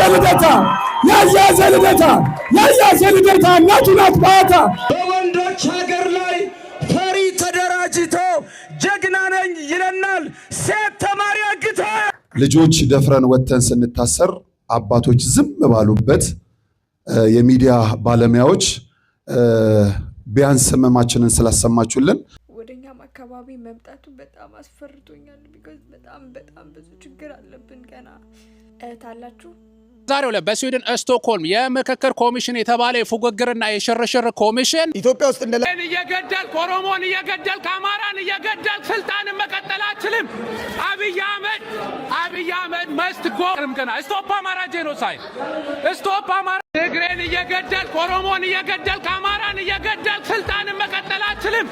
ልደታ እናቱ ናት ባታ በወንዶች ሀገር ላይ ፈሪ ተደራጅቶ ጀግና ነኝ ይለናል። ሴት ተማሪ አግታ ልጆች ደፍረን ወተን ስንታሰር አባቶች ዝም ባሉበት የሚዲያ ባለሙያዎች ቢያንስ ህመማችንን ስላሰማችሁልን ወደኛም አካባቢ መምጣቱ በጣም አስፈርቶኛል። ቢኮዝ በጣም ብዙ ችግር አለብን። ገና ታላችሁ ዛሬው በስዊድን ስቶክሆልም የምክክር ኮሚሽን የተባለ የፉግግርና የሽርሽር ኮሚሽን ኢትዮጵያ ውስጥ እየገደል ኦሮሞን እየገደል አማራን እየገደል ስልጣን መቀጠል አችልም። አብይ አህመድ መስት ጎርም ገና ስቶፕ አማራ ጄኖሳይድ ስቶፕ አማራ ትግሬን እየገደል ኦሮሞን እየገደል አማራን እየገደል ስልጣን መቀጠል አችልም።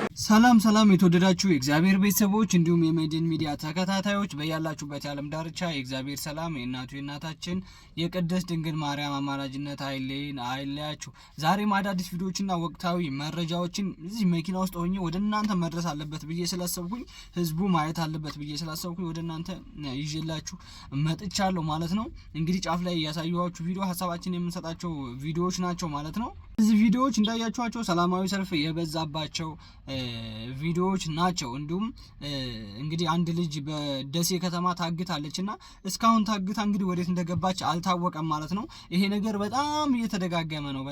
ሰላም የተወደዳችሁ የእግዚአብሔር ቤተሰቦች እንዲሁም የሜዲን ሚዲያ ተከታታዮች በያላችሁበት የዓለም ዳርቻ የእግዚአብሔር ሰላም የእናታችን የቅድስት ድንግል ማርያም አማላጅነት አይለያችሁ። ዛሬም አዳዲስ ቪዲዮዎችና ወቅታዊ መረጃዎችን እዚህ መኪና ውስጥ ሆኜ ወደ እናንተ መድረስ አለበት ብዬ ስላሰብኩኝ ህዝቡ ማየት አለበት ብዬ ስላሰብኩኝ ወደ እናንተ ይዤላችሁ መጥቻለሁ ማለት ነው። እንግዲህ ጫፍ ላይ ያሳየኋችሁ ቪዲዮ ሐሳባችን የምንሰጣቸው ቪዲዮዎች ናቸው ማለት ነው። እዚህ ቪዲዮዎች እንዳያችኋቸው ሰላማዊ ሰልፍ የበዛባቸው ቪዲዮዎች ናቸው። እንዲሁም እንግዲህ አንድ ልጅ በደሴ ከተማ ታግታለችና እስካሁን ታግታ እንግዲህ ወዴት እንደገባች አልታወቀም ማለት ነው። ይሄ ነገር በጣም እየተደጋገመ ነው።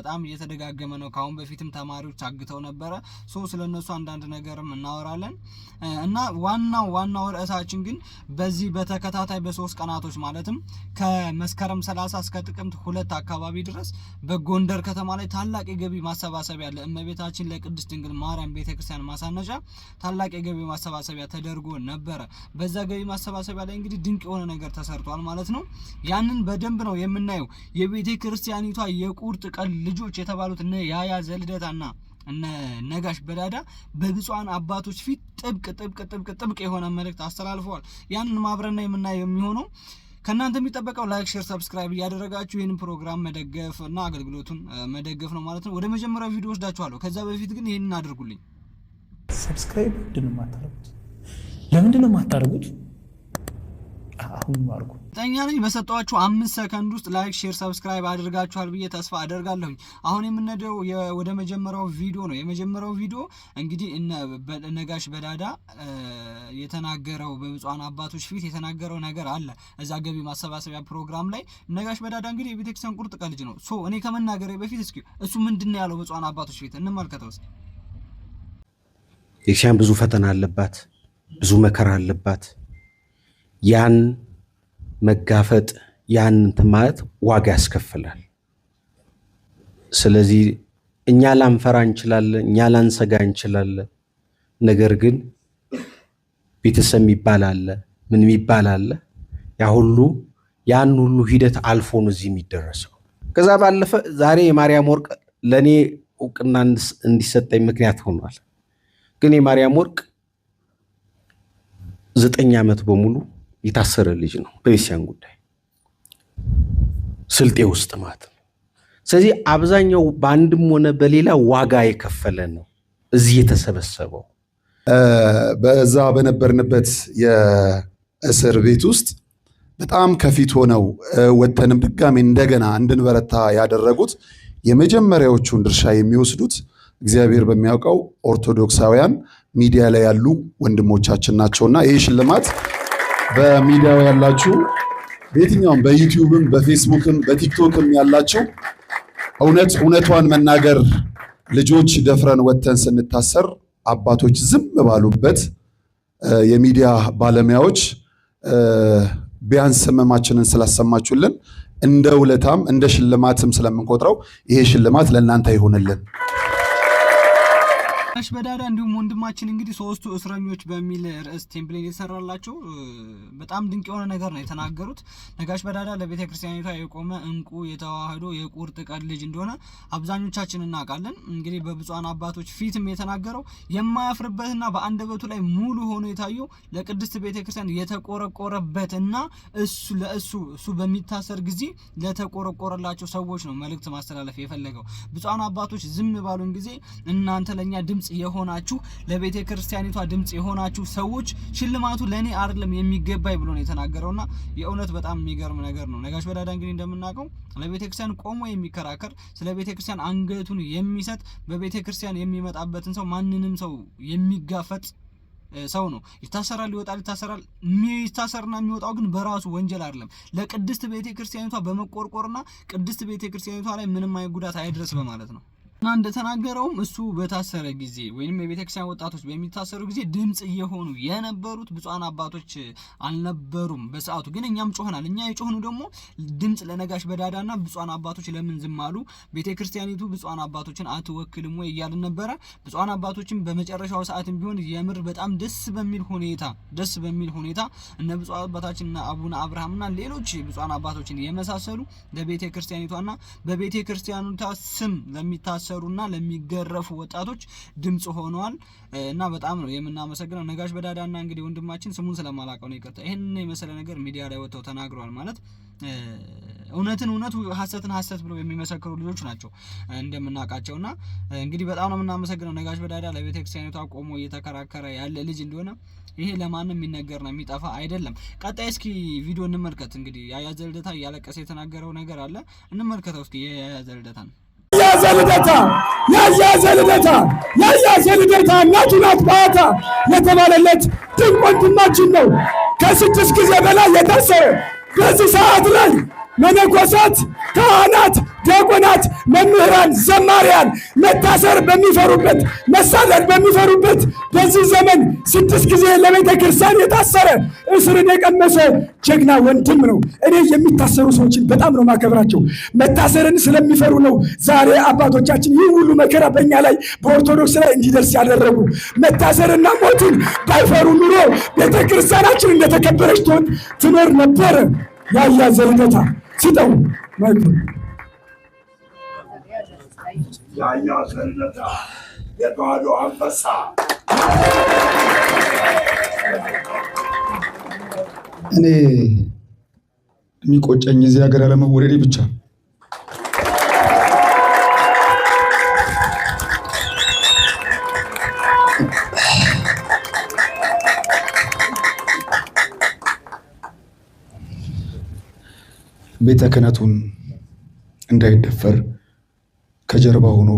ካሁን በፊትም ተማሪዎች ታግተው ነበረ። ስለነሱ አንዳንድ ነገርም እናወራለን እና ዋናው ርዕሳችን ግን በዚህ በተከታታይ በ3 ቀናቶች ማለትም ከመስከረም 30 እስከ ጥቅምት 2 አካባቢ ድረስ በጎንደር ከተማ ላይ ታላቅ የገቢ ማሰባሰቢያ ለእመቤታችን ለቅድስት ድንግል ማርያም ቤተክርስቲያን ማሳነጃ ታላቅ የገቢ ማሰባሰቢያ ተደርጎ ነበረ። በዛ ገቢ ማሰባሰቢያ ላይ እንግዲህ ድንቅ የሆነ ነገር ተሰርቷል ማለት ነው። ያንን በደንብ ነው የምናየው። የቤተክርስቲያኒቷ የቁርጥ ቀን ልጆች የተባሉት እነ ያያ ዘልደታና እነ ነጋሽ በዳዳ በብፁዓን አባቶች ፊት ጥብቅ የሆነ መልእክት አስተላልፈዋል። ያንን ማብረና የምናየው የሚሆነው ከናንተ የሚጠበቀው ላይክ፣ ሼር፣ ሰብስክራይብ እያደረጋችሁ ይሄንን ፕሮግራም መደገፍ እና አገልግሎቱን መደገፍ ነው ማለት ነው። ወደ መጀመሪያው ቪዲዮ ወስዳችኋለሁ። ከዛ በፊት ግን ይሄንን አድርጉልኝ። ሰብስክራይብ ለምንድን ነው የማታደርጉት? አሁን ማርጉ ጠኛ ነኝ። በሰጣችሁ 5 ሰከንድ ውስጥ ላይክ፣ ሼር፣ ሰብስክራይብ አድርጋችኋል ብዬ ተስፋ አደርጋለሁ። አሁን የምንነደው ወደ መጀመሪያው ቪዲዮ ነው። የመጀመሪያው ቪዲዮ እንግዲህ ነጋሽ በዳዳ የተናገረው በብፁዓን አባቶች ፊት የተናገረው ነገር አለ እዛ ገቢ ማሰባሰቢያ ፕሮግራም ላይ። ነጋሽ በዳዳ እንግዲህ የቤተክርስቲያን ቁርጥ ቀን ልጅ ነው። እኔ ከመናገሬ በፊት እስኪ እሱ ምንድነው ያለው በብፁዓን አባቶች ፊት እንመልከተው እስኪ። ቤተክርስቲያን ብዙ ፈተና አለባት፣ ብዙ መከራ አለባት። ያን መጋፈጥ ያን ማለት ዋጋ ያስከፍላል። ስለዚህ እኛ ላንፈራ እንችላለን፣ እኛ ላንሰጋ እንችላለን። ነገር ግን ቤተሰብ ይባላል ምን ይባላል ያን ሁሉ ሂደት አልፎ ነው እዚህ የሚደረሰው። ከዛ ባለፈ ዛሬ የማርያም ወርቅ ለኔ እውቅና እንዲሰጠኝ ምክንያት ሆኗል። ግን የማርያም ወርቅ 9 ዓመት በሙሉ የታሰረ ልጅ ነው በቤተክርስቲያን ጉዳይ ስልጤ ውስጥ ማለት ነው። ስለዚህ አብዛኛው በአንድም ሆነ በሌላ ዋጋ የከፈለ ነው እዚህ የተሰበሰበው። በዛ በነበርንበት የእስር ቤት ውስጥ በጣም ከፊት ሆነው ወተንም ድጋሜ እንደገና እንድንበረታ ያደረጉት የመጀመሪያዎቹን ድርሻ የሚወስዱት እግዚአብሔር በሚያውቀው ኦርቶዶክሳውያን ሚዲያ ላይ ያሉ ወንድሞቻችን ናቸውና ይሄ ሽልማት በሚዲያው ያላችሁ በየትኛውም በዩቲዩብም በፌስቡክም በቲክቶክም ያላችሁ እውነቷን መናገር ልጆች ደፍረን ወተን ስንታሰር አባቶች ዝም ባሉበት የሚዲያ ባለሙያዎች ቢያንስ ህመማችንን ስላሰማችሁልን እንደ ውለታም እንደ ሽልማትም ስለምንቆጥረው ይሄ ሽልማት ለእናንተ ይሁንልን። ነጋሽ በዳዳ እንዲሁም ወንድማችን እንግዲህ 3ቱ እስረኞች በሚል ርዕስ ቴምፕሌት የተሰራላቸው በጣም ድንቅ የሆነ ነገር ነው የተናገሩት። ነጋሽ በዳዳ ለቤተክርስቲያኒቷ የቆመ እንቁ የተዋህዶ የቁርጥ ቀን ልጅ እንደሆነ አብዛኞቻችን እናውቃለን። እንግዲህ በብፁዓን አባቶች ፊትም የተናገረው የማያፍርበትና በአንደበቱ ላይ ሙሉ ሆኖ የታየው ለቅድስት ቤተክርስቲያን የተቆረቆረበትና እሱ በሚታሰር ጊዜ ለተቆረቆረላቸው ሰዎች ነው መልእክት ማስተላለፍ የፈለገው። ብፁዓን አባቶች ዝም ባሉን ጊዜ እናንተ ለኛ ድምጽ ድምጽ የሆናችሁ ለቤተ ክርስቲያኒቷ ድምጽ የሆናችሁ ሰዎች ሽልማቱ ለኔ አይደለም የሚገባይ ብሎ ነው የተናገረውና የእውነት በጣም የሚገርም ነገር ነው። ነጋሽ በዳዳ እንግዲህ እንደምናውቀው ለቤተ ክርስቲያን ቆሞ የሚከራከር ስለ ቤተ ክርስቲያን አንገቱን የሚሰጥ በቤተ ክርስቲያን የሚመጣበትን ሰው ማንንም ሰው የሚጋፈጥ ሰው ነው። ይታሰራል፣ ይወጣል፣ ይታሰርና የሚወጣው ግን በራሱ ወንጀል አይደለም። ለቅድስት ቤተክርስቲያኒቷ በመቆርቆርና ቅድስት ቤተክርስቲያኒቷ ላይ ምንም አይነት ጉዳት አይድረስ በማለት ነው። እና እንደተናገረውም እሱ በታሰረ ጊዜ ወይንም የቤተክርስቲያን ወጣቶች በሚታሰሩ ጊዜ ድምጽ እየሆኑ የነበሩት ብፁዓን አባቶች አልነበሩም በሰዓቱ። ግን እኛም ጮህናል። እኛ የጮህኑ ደግሞ ድምጽ ለነጋሽ በዳዳና ብፁዓን አባቶች ለምን ዝም አሉ? ቤተክርስቲያኒቱ ብፁዓን አባቶችን አትወክልም ወይ እያልን ነበረ። ብፁዓን አባቶችን በመጨረሻው ሰዓትም ቢሆን የምር በጣም ደስ በሚል ሁኔታ እነ ብፁዕ አባታችንና አቡነ አብርሃምና ሌሎች ብፁዓን አባቶችን የመሳሰሉ ለቤተክርስቲያኒቷና በቤተክርስቲያኒቷ ስም ለሚታሰሩና ለሚገረፉ ወጣቶች ድምጽ ሆነዋል እና በጣም ነው የምናመሰግነው። ነጋሽ በዳዳና እንግዲህ ወንድማችን ስሙን ስለማላውቀው ነው ይቅርታ፣ ይሄን የመሰለ ነገር ሚዲያ ላይ ወጥተው ተናግረዋል ማለት እውነትን እውነት ሐሰትን ሐሰት ብለው የሚመሰክሩ ልጆች ናቸው እንደምናውቃቸውና እንግዲህ በጣም ነው የምናመሰግነው። ነጋሽ በዳዳ ለቤተክርስቲያኒቷ ቆሞ እየተከራከረ ያለ ልጅ እንደሆነ ይሄ ለማንም የሚነገርና የሚጠፋ አይደለም። ቀጣይ እስኪ ቪዲዮ እንመልከት። እንግዲህ ያያ ዘልደታ እያለቀሰ የተናገረው ነገር አለ፣ እንመልከተው እስኪ ያያ ዘልደታን። ያያ ዘልደታ እናቱ ናት ባታ የተባለለት ድንቅ ወንድማችን ነው። ከ6 ጊዜ በላይ የታሰረ በዚህ ሰዓት ላይ መነኮሳት፣ ካህናት፣ ዲያቆናት፣ መምህራን፣ ዘማሪያን መታሰር በሚፈሩበት መሳደድ በሚፈሩበት በዚህ ዘመን 6 ጊዜ ለቤተ ክርስቲያን የታሰረ እስርን የቀመሰ ጀግና ወንድም ነው። እኔ የሚታሰሩ ሰዎችን በጣም ነው ማከብራቸው። መታሰርን ስለሚፈሩ ነው ዛሬ አባቶቻችን ይህ ሁሉ መከራ በእኛ ላይ በኦርቶዶክስ ላይ እንዲደርስ ያደረጉ። መታሰርና ሞትን ባይፈሩ ኑሮ ቤተ ክርስቲያናችን እንደተከበረች ትኖር ነበረ። ያያ ዘልደታ ሲጠው ማይኩ ያያ ዘልደታ የተዋሕዶ አንበሳ እኔ የሚቆጨኝ እዚህ ሀገር ያለመወለዴ ብቻ። ቤተ ክህነቱን እንዳይደፈር ከጀርባ ሆኖ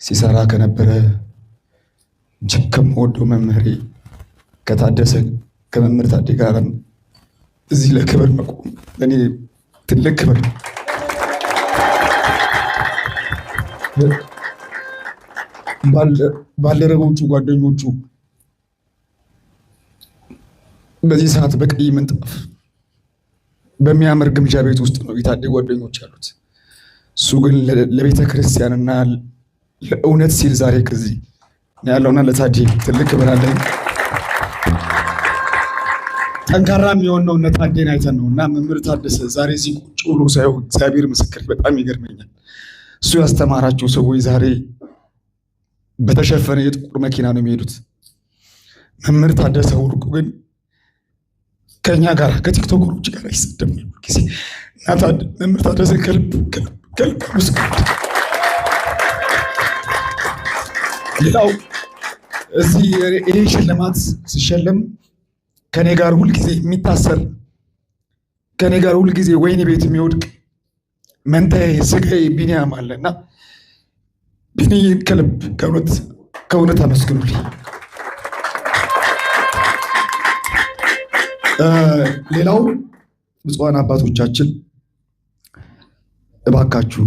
ሲሰራ ከነበረ እጅግ ከምወደው መምህሬ ከመምህር ታዴ ጋር እዚህ ለክብር መቆም ለእኔ ትልቅ ክብር ነው። ባልደረቦቹ፣ ጓደኞቹ በዚህ ሰዓት በቀይ ምንጣፍ በሚያምር ግምጃ ቤት ውስጥ ነው የታዴ ጓደኞች ያሉት። እሱ ግን ለቤተ ክርስቲያንና ለእውነት ሲል ዛሬ ከዚህ ያለውና ለታዴ ትልቅ ክብር አለኝ። ጠንካራ የሚሆነው እነ ታዴን አይተን ነው እና መምህር ታደሰ ዛሬ እዚህ ቁጭ ብሎ ሳይሆን እግዚአብሔር ምስክር በጣም ይገርመኛል። እሱ ያስተማራቸው ሰዎች ዛሬ በተሸፈነ የጥቁር መኪና ነው የሚሄዱት። መምህር ታደሰ ወርቁ ግን ከኛ ጋር ከቲክቶከሮች ጋር አይሰደም ጊዜ እና መምህር ታደሰ ከልብ ምስክር። ሌላው እዚህ ይሄ ሽልማት ሲሸለም ከኔ ጋር ሁልጊዜ የሚታሰር ከኔ ጋር ሁልጊዜ ወይኔ ቤት የሚወድቅ መንታዬ ስጋዬ ቢኒያም አለና ቢኒዬን ከልብ ከእውነት አመስግኑልኝ። ሌላው ብፁዓን አባቶቻችን እባካችሁ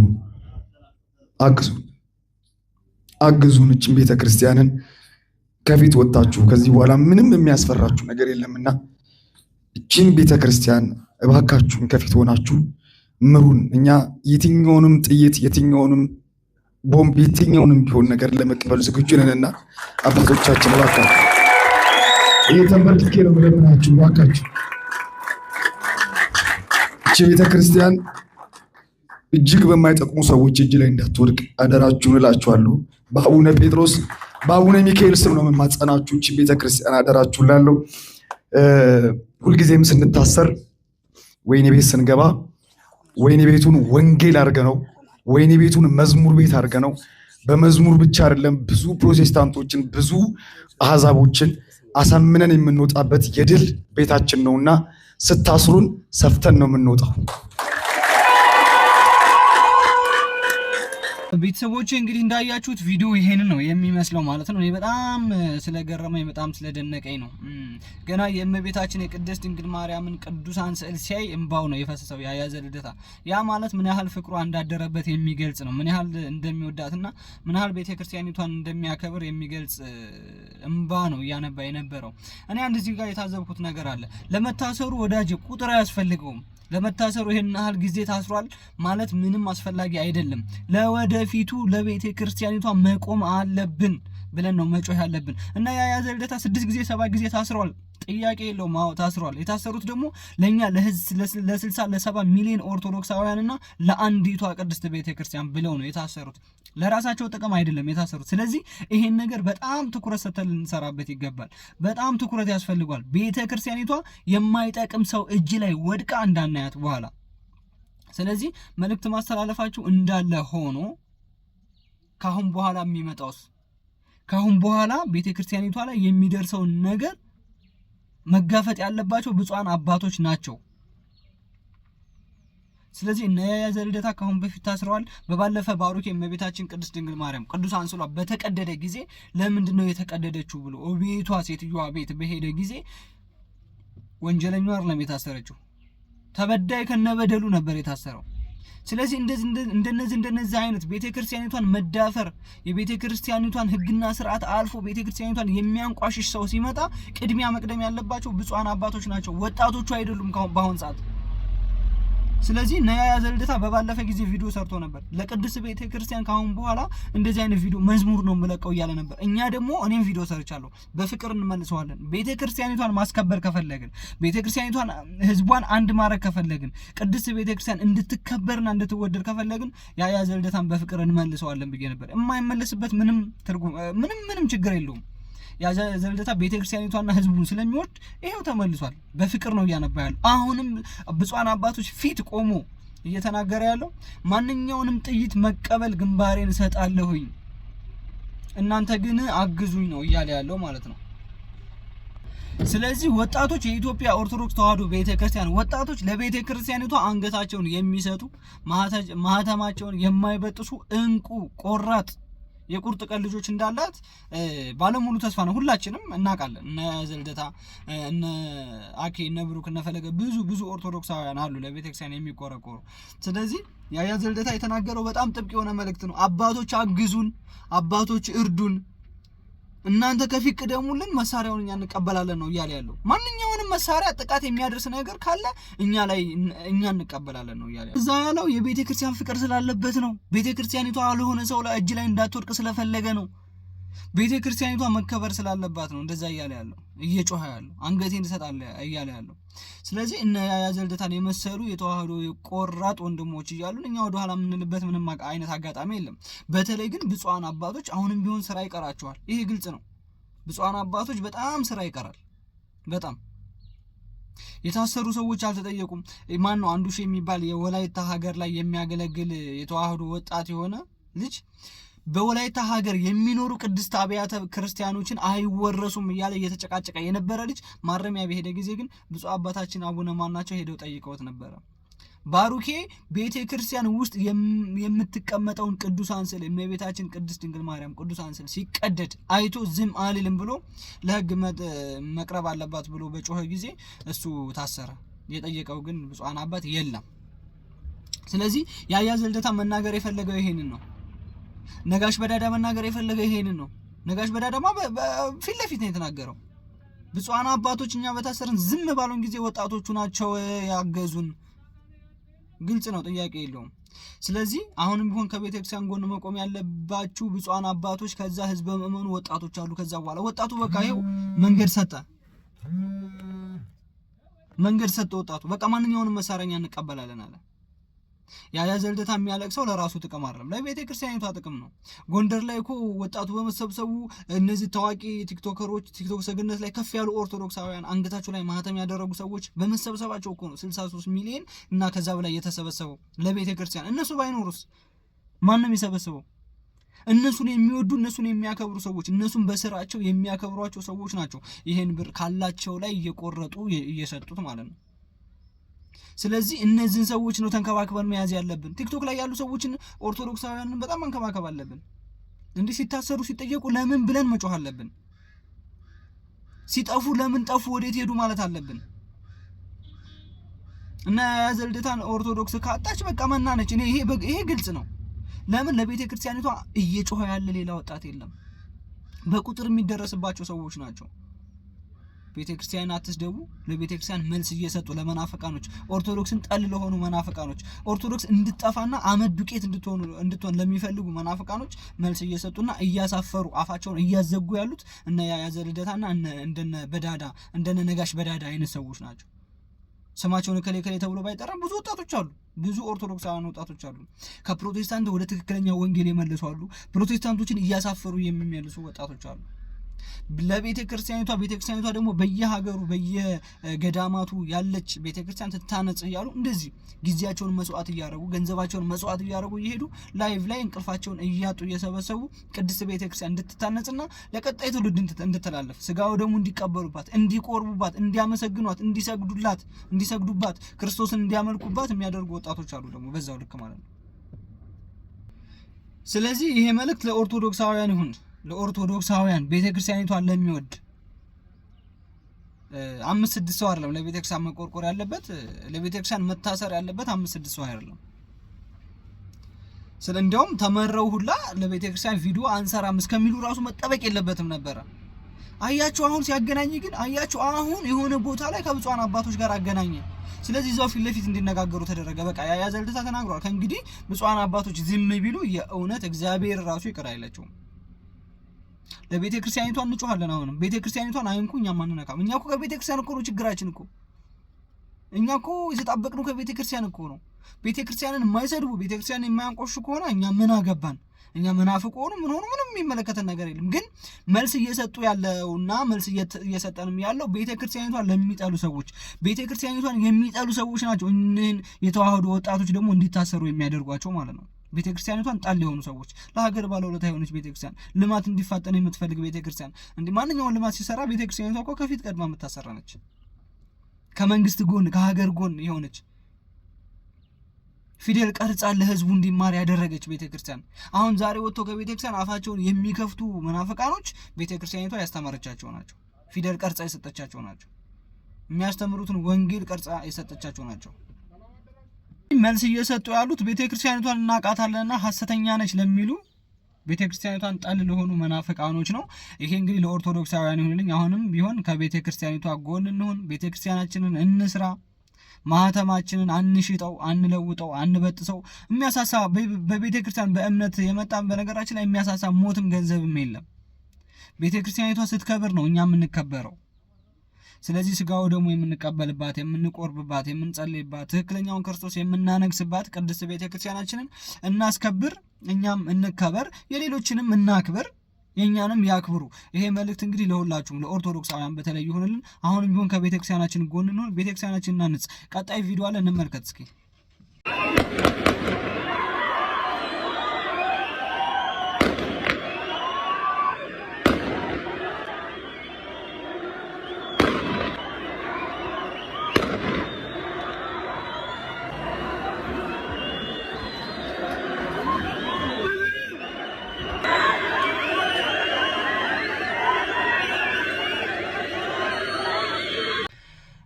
አግዙን። እችን ቤተ ክርስቲያንን ከፊት ወጣችሁ ከዚህ በኋላ ምንም የሚያስፈራችሁ ነገር የለምና እችን ቤተ ክርስቲያን እባካችሁን ከፊት ሆናችሁ ምሩን። እኛ የትኛውንም ጥይት፣ የትኛውንም ቦምብ፣ የትኛውንም ቢሆን ነገር ለመቀበል ዝግጁ ነንና አባቶቻችን እባካችሁ እየተንበርክኬ ነው የምለምናችሁ። እባካችሁ እቺ ቤተ ክርስቲያን እጅግ በማይጠቅሙ ሰዎች እጅ ላይ እንዳትወድቅ አደራችሁን እላችኋለሁ። በአቡነ ጴጥሮስ በአቡነ ሚካኤል ስም ነው የማጸናችሁ። እቺ ቤተ ክርስቲያን አደራችሁን ላለው ሁልጊዜም ስንታሰር ወይኔ ቤት ስንገባ ወይኔ ቤቱን ወንጌል አድርገነው ወይኔ ቤቱን መዝሙር ቤት አድርገነው በመዝሙር ብቻ አይደለም ብዙ ፕሮቴስታንቶችን ብዙ አሕዛቦችን አሳምነን የምንወጣበት የድል ቤታችን ነውና ስታስሩን ሰፍተን ነው የምንወጣው። ቤተሰቦቼ እንግዲህ እንዳያችሁት ቪዲዮ ይሄንን ነው የሚመስለው ማለት ነው። እኔ በጣም ስለገረመኝ በጣም ስለደነቀኝ ነው። ገና የእመቤታችን የቅድስት ድንግል ማርያምን ቅዱሳን ስዕል ሲያይ እንባው ነው የፈሰሰው ያያዘ ልደታ። ያ ማለት ምን ያህል ፍቅሯ እንዳደረበት የሚገልጽ ነው። ምን ያህል እንደሚወዳትና ምን ያህል ቤተክርስቲያኒቷን እንደሚያከብር የሚገልጽ እንባ ነው እያነባ የነበረው። እኔ አንድ እዚህ ጋር የታዘብኩት ነገር አለ። ለመታሰሩ ወዳጅ ቁጥር አያስፈልገውም። ለመታሰሩ ይሄን ያህል ጊዜ ታስሯል ማለት ምንም አስፈላጊ አይደለም። ለወደፊቱ ለቤተ ክርስቲያኒቷ መቆም አለብን ብለን ነው መጮህ ያለብን። እና ያያዘ ልደታ 6 ጊዜ 7 ጊዜ ታስሯል። ጥያቄ የለውም። አዎ ታስሯል። የታሰሩት ደግሞ ለኛ ለ60 ለ70 ሚሊዮን ኦርቶዶክሳውያንና ለአንዲቷ ቅድስት ቤተ ክርስቲያን ብለው ነው የታሰሩት። ለራሳቸው ጥቅም አይደለም የታሰሩት። ስለዚህ ይሄን ነገር በጣም ትኩረት ሰጥተን ልንሰራበት ይገባል። በጣም ትኩረት ያስፈልጓል። ቤተ ክርስቲያኒቷ የማይጠቅም ሰው እጅ ላይ ወድቃ እንዳናያት በኋላ። ስለዚህ መልእክት ማስተላለፋችሁ እንዳለ ሆኖ ካሁን በኋላ የሚመጣውስ ካሁን በኋላ ቤተ ክርስቲያኒቷ ላይ የሚደርሰውን ነገር መጋፈጥ ያለባቸው ብፁዓን አባቶች ናቸው። ስለዚህ እነ ያያዘ ልደታ ካሁን በፊት ታስረዋል። በባለፈ ባሩክ የእመቤታችን ቅድስት ድንግል ማርያም ቅዱሳን ስዕሏ በተቀደደ ጊዜ ለምንድን ነው የተቀደደችው ብሎ ቤቷ ሴትዮዋ ቤት በሄደ ጊዜ ወንጀለኛው አይደለም የታሰረችው፣ ተበዳይ ከነበደሉ ነበር የታሰረው። ስለዚህ እንደነዚህ አይነት ቤተክርስቲያኒቷን መዳፈር የቤተክርስቲያኒቷን ሕግና ስርዓት አልፎ ቤተክርስቲያኒቷን የሚያንቋሽሽ ሰው ሲመጣ ቅድሚያ መቅደም ያለባቸው ብፁዓን አባቶች ናቸው፣ ወጣቶቹ አይደሉም በአሁን ሰዓት። ስለዚህ ያያዘ ልደታ በባለፈ ጊዜ ቪዲዮ ሰርቶ ነበር። ለቅድስት ቤተክርስቲያን ካሁን በኋላ እንደዚህ አይነት ቪዲዮ መዝሙር ነው የምለቀው እያለ ነበር። እኛ ደግሞ እኔም ቪዲዮ ሰርቻለሁ። በፍቅር እንመልሰዋለን። ቤተክርስቲያኒቷን ማስከበር ከፈለግን፣ ቤተክርስቲያኒቷን ህዝቧን አንድ ማድረግ ከፈለግን፣ ቅድስት ቤተክርስቲያን እንድትከበርና እንድትወደድ ከፈለግን ያያዘ ልደታን በፍቅር እንመልሰዋለን ብዬ ነበር። የማይመለስበት ምንም ትርጉም ምንም ችግር የለውም። ያያዘ ልደታ ቤተክርስቲያኒቷና ህዝቡን ስለሚወድ ይሄው ተመልሷል። በፍቅር ነው እያነባ ያለው። አሁንም ብፁዓን አባቶች ፊት ቆሞ እየተናገረ ያለው ማንኛውንም ጥይት መቀበል ግንባሬን እሰጣለሁኝ፣ እናንተ ግን አግዙኝ ነው እያለ ያለው ማለት ነው። ስለዚህ ወጣቶች፣ የኢትዮጵያ ኦርቶዶክስ ተዋሕዶ ቤተክርስቲያን ወጣቶች ለቤተክርስቲያኒቷ አንገታቸውን የሚሰጡ ማህተማቸውን የማይበጥሱ እንቁ ቆራጥ የቁርጥ ቀን ልጆች እንዳላት ባለሙሉ ተስፋ ነው። ሁላችንም እናውቃለን። እነ ያያዘ ልደታ፣ እነ አኬ፣ እነ ብሩክ፣ እነ ፈለገ ብዙ ኦርቶዶክሳውያን አሉ ለቤተክርስቲያን የሚቆረቆሩ። ስለዚህ ያያዘ ልደታ የተናገረው በጣም ጥብቅ የሆነ መልእክት ነው። አባቶች አግዙን፣ አባቶች እርዱን፣ እናንተ ከፊት ቅደሙልን፣ መሳሪያውን እኛ እንቀበላለን ነው እያለ ያለው። ማንኛውንም መሳሪያ ጥቃት የሚያደርስ ነገር ካለ እኛ እንቀበላለን ነው እያለ ያለው። እዛ ያለው የቤተክርስቲያን ፍቅር ስላለበት ነው። ቤተክርስቲያኒቷ ያልሆነ ሰው ላይ እጅ ላይ እንዳትወድቅ ስለፈለገ ነው። ቤተክርስቲያኒቷ መከበር ስላለባት ነው እንደዛ እያለ ያለው፣ እየጮኸ ያለው፣ አንገቴን እሰጣለሁ እያለ ያለው። ስለዚህ እነ ያያዘ ልደታን የመሰሉ የተዋህዶ ቆራጥ ወንድሞች እያሉን እኛ ወደ ኋላ የምንልበት ምንም አይነት አጋጣሚ የለም። በተለይ ግን ብፁዓን አባቶች አሁንም ቢሆን ስራ ይቀራቸዋል። ይሄ ግልጽ ነው። ብፁዓን አባቶች በጣም ስራ ይቀራል። በጣም የታሰሩ ሰዎች አልተጠየቁም። ማን ነው አንዱሽ የሚባል የወላይታ ሀገር ላይ የሚያገለግል የተዋህዶ ወጣት የሆነ ልጅ በወላይታ ሀገር የሚኖሩ ቅድስት አብያተ ክርስቲያኖችን አይወረሱም እያለ እየተጨቃጨቀ የነበረ ልጅ ማረሚያ በሄደ ጊዜ ግን ብፁዕ አባታችን አቡነ ማናቸው ሄደው ጠይቀውት ነበረ። ባሩኬ ቤተ ክርስቲያን ውስጥ የምትቀመጠውን ቅዱሳን ስዕል የእመቤታችን ቅድስት ድንግል ማርያም ቅዱሳን ስዕል ሲቀደድ አይቶ ዝም አልልም ብሎ ለሕግ መቅረብ አለባት ብሎ በጮኸ ጊዜ እሱ ታሰረ። የጠየቀው ግን ብፁዓን አባት የለም። ስለዚህ ያያዘ ልደታ መናገር የፈለገው ይሄንን ነው። ነጋሽ በዳዳ መናገር የፈለገው ይሄንን ነው። ነጋሽ በዳዳማ ፊት ለፊት ነው የተናገረው። ብፁዓን አባቶች እኛ በታሰርን ዝም ባሉን ጊዜ ወጣቶቹ ናቸው ያገዙን። ግልጽ ነው፣ ጥያቄ የለውም። ስለዚህ አሁንም ቢሆን ከቤተ ክርስቲያን ጎን መቆም ያለባችሁ ብፁዓን አባቶች፣ ከዛ ህዝበ ምእመኑ ወጣቶች አሉ። ከዛ በኋላ ወጣቱ በቃ ይኸው መንገድ ሰጠ ወጣቱ በቃ ማንኛውንም መሳሪያ እንቀበላለን አለ። ያያዘ ልደታ የሚያለቅሰው ለራሱ ጥቅም አይደለም፣ ለቤተ ክርስቲያኒቷ ጥቅም ነው። ጎንደር ላይ እኮ ወጣቱ በመሰብሰቡ እነዚህ ታዋቂ ቲክቶከሮች ቲክቶክ ሰግነት ላይ ከፍ ያሉ ኦርቶዶክሳውያን አንገታቸው ላይ ማህተም ያደረጉ ሰዎች በመሰብሰባቸው እኮ ነው 63 ሚሊዮን እና ከዛ በላይ የተሰበሰበው ለቤተ ክርስቲያን። እነሱ ባይኖሩስ ማንም የሰበሰበው? እነሱን የሚወዱ እነሱን የሚያከብሩ ሰዎች እነሱን በስራቸው የሚያከብሯቸው ሰዎች ናቸው ይሄን ብር ካላቸው ላይ እየቆረጡ እየሰጡት ማለት ነው። ስለዚህ እነዚህን ሰዎች ነው ተንከባክበን መያዝ ያለብን። ቲክቶክ ላይ ያሉ ሰዎችን ኦርቶዶክሳውያንን በጣም መንከባከብ አለብን። እንዲህ ሲታሰሩ ሲጠየቁ ለምን ብለን መጮህ አለብን። ሲጠፉ ለምን ጠፉ ወዴት ሄዱ ማለት አለብን። እና ያዘልደታን ኦርቶዶክስ ካጣች በቃ መናነች። ይሄ ግልጽ ነው። ለምን ለቤተ ክርስቲያኒቷ እየጮኸ ያለ ሌላ ወጣት የለም። በቁጥር የሚደረስባቸው ሰዎች ናቸው። ቤተ ክርስቲያን አትስደቡ፣ ለቤተ ክርስቲያን መልስ እየሰጡ ለመናፈቃኖች፣ ኦርቶዶክስን ጠል ለሆኑ መናፈቃኖች፣ ኦርቶዶክስ እንድትጠፋና አመድ ዱቄት እንድትሆን ለሚፈልጉ መናፈቃኖች መልስ እየሰጡና እያሳፈሩ አፋቸውን እያዘጉ ያሉት እና ያዘልደታና እንደነ በዳዳ እንደነ ነጋሽ በዳዳ አይነት ሰዎች ናቸው። ስማቸውን ከሌ ተብሎ ባይጠራም ብዙ ወጣቶች አሉ። ብዙ ኦርቶዶክሳውያን ወጣቶች አሉ። ከፕሮቴስታንት ወደ ትክክለኛ ወንጌል የመለሱ አሉ። ፕሮቴስታንቶችን እያሳፈሩ የሚመልሱ ወጣቶች አሉ። ለቤተ ክርስቲያኒቷ ደግሞ በየሀገሩ በየገዳማቱ ያለች ቤተ ክርስቲያን ትታነጽ እያሉ እንደዚህ ጊዜያቸውን መስዋዕት እያደረጉ ገንዘባቸውን መስዋዕት እያደረጉ ይሄዱ ላይቭ ላይ እንቅልፋቸውን እያጡ እየሰበሰቡ ቅድስት ቤተ ክርስቲያን እንድትታነጽና ለቀጣይ ትውልድ እንድትተላለፍ ስጋው ደግሞ እንዲቀበሉባት፣ እንዲቆርቡባት፣ እንዲያመሰግኗት፣ እንዲሰግዱባት፣ ክርስቶስን እንዲያመልኩባት የሚያደርጉ ወጣቶች አሉ ደግሞ በዛው ልክ ማለት ነው። ስለዚህ ይሄ መልእክት ለኦርቶዶክሳውያን ይሁን ለኦርቶዶክሳውያን ቤተክርስቲያኒቷን ለሚወድ 5-6 ሰው አይደለም ለቤተክርስቲያን መቆርቆር ያለበት ለቤተክርስቲያን መታሰር ያለበት 5-6 ሰው አይደለም። እንደውም ተመረው ሁላ ለቤተክርስቲያን ቪዲዮ አንሰራም እስከሚሉ ራሱ መጠበቅ የለበትም ነበረ። አያችሁ አሁን ሲያገናኝ ግን አያችሁ አሁን የሆነ ቦታ ላይ ከብፁዓን አባቶች ጋር አገናኘ። ስለዚህ እዛው ፊት ለፊት እንዲነጋገሩ ተደረገ። በቃ ያዘልደታ ተናግሯል። ከእንግዲህ ብፁዓን አባቶች ዝም ቢሉ የእውነት እግዚአብሔር ራሱ ይቅር አይላቸውም። ለቤተ ክርስቲያኒቷን እንጮሃለን። አሁንም ቤተ ክርስቲያኒቷን አይንኩ፣ እኛም አንነካም። እኛ እኮ ከቤተ ክርስቲያን እኮ ነው ችግራችን እኮ። እኛ እኮ የተጣበቅነው ከቤተ ክርስቲያን እኮ ነው። ቤተ ክርስቲያንን የማይሰድቡ ቤተ ክርስቲያንን የማያንቆሹ ከሆነ እኛ ምን አገባን? እኛ መናፍቅ ሆኑ ምን ሆኑ ምንም የሚመለከተን ነገር የለም። ግን መልስ እየሰጡ ያለውና መልስ እየሰጠንም ያለው ቤተ ክርስቲያኒቷን ለሚጠሉ ሰዎች፣ ቤተ ክርስቲያኒቷን የሚጠሉ ሰዎች ናቸው። እነን የተዋህዶ ወጣቶች ደግሞ እንዲታሰሩ የሚያደርጓቸው ማለት ነው። ቤተክርስቲያኒቷን ጣል የሆኑ ሰዎች፣ ለሀገር ባለውለታ የሆነች ቤተክርስቲያን፣ ልማት እንዲፋጠን የምትፈልግ ቤተክርስቲያን፣ እንዲህ ማንኛውን ልማት ሲሰራ ቤተክርስቲያኒቷ እኮ ከፊት ቀድማ የምታሰራ ነች። ከመንግስት ጎን ከሀገር ጎን የሆነች ፊደል ቀርጻ ለህዝቡ እንዲማር ያደረገች ቤተክርስቲያን። አሁን ዛሬ ወጥቶ ከቤተክርስቲያን አፋቸውን የሚከፍቱ መናፍቃኖች ቤተክርስቲያኒቷ ያስተማረቻቸው ናቸው። ፊደል ቀርጻ የሰጠቻቸው ናቸው። የሚያስተምሩትን ወንጌል ቀርጻ የሰጠቻቸው ናቸው። መልስ እየሰጡ ያሉት ቤተክርስቲያኒቷን እናቃታለንና ሐሰተኛ ነች ለሚሉ ቤተክርስቲያኒቷን ጠል ለሆኑ መናፍቃኖች ነው። ይሄ እንግዲህ ለኦርቶዶክሳውያን ይሁንልኝ። አሁንም ቢሆን ከቤተክርስቲያኒቷ ጎን እንሁን፣ ቤተክርስቲያናችንን እንስራ፣ ማህተማችንን አንሽጠው፣ አንለውጠው፣ አንበጥሰው። የሚያሳሳ በቤተክርስቲያን በእምነት የመጣን በነገራችን ላይ የሚያሳሳ ሞትም ገንዘብም የለም። ቤተክርስቲያኒቷ ስትከብር ነው እኛ የምንከበረው። ስለዚህ ስጋው ደግሞ የምንቀበልባት፣ የምንቆርብባት፣ የምንጸልይባት፣ ትክክለኛውን ክርስቶስ የምናነግስባት ቅድስት ቤተክርስቲያናችንን እናስከብር፣ እኛም እንከበር፣ የሌሎችንም እናክብር፣ የኛንም ያክብሩ። ይሄ መልእክት እንግዲህ ለሁላችሁም ለኦርቶዶክሳውያን በተለይ ይሁንልን። አሁንም ቢሆን ከቤተክርስቲያናችን ጎን እንሁን፣ ቤተክርስቲያናችንን እናንጽ። ቀጣይ ቪዲዮ አለ እንመልከት እስኪ።